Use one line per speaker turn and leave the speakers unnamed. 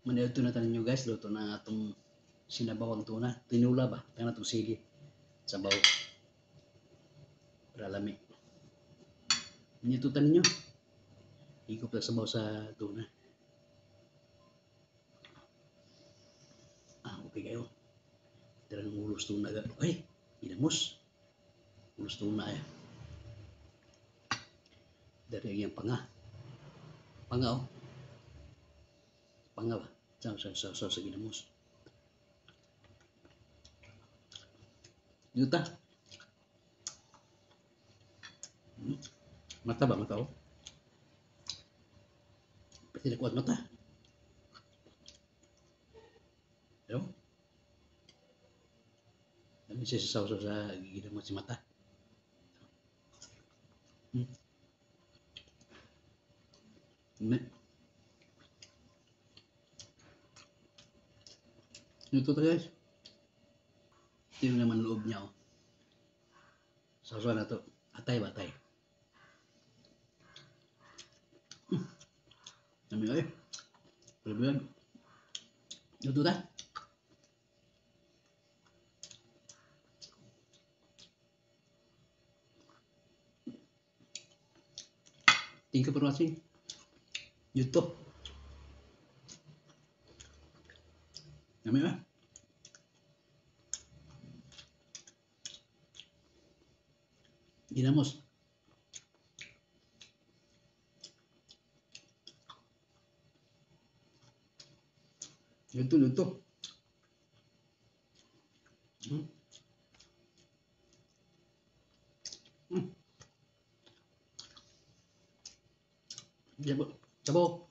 Maniudto na tanin nyo guys, luto na atong sinabawang tuna. Tinula ba? Tangan atong sili. Sabaw. Para lami. Maniudto ninyo. Higop na sabaw sa tuna. Okay kayo. Darang ulos tuna. Ay, inamos. Ulos tuna ay. Dari ang panga. Panga oh. Panga ba? Sa ginamos. Yuta. Mata ba? Mata oh. Pati nakuat mata. Pero, dami siya sa ginamos si mata. Ito to guys. Ito yung naman loob niya oh. Sausaw na to. Atay ba atay? Dami ay. Palabuyan. Ito ta. Thank you for watching. YouTube. Dami ba? Ginamos. Luto. Sabaw.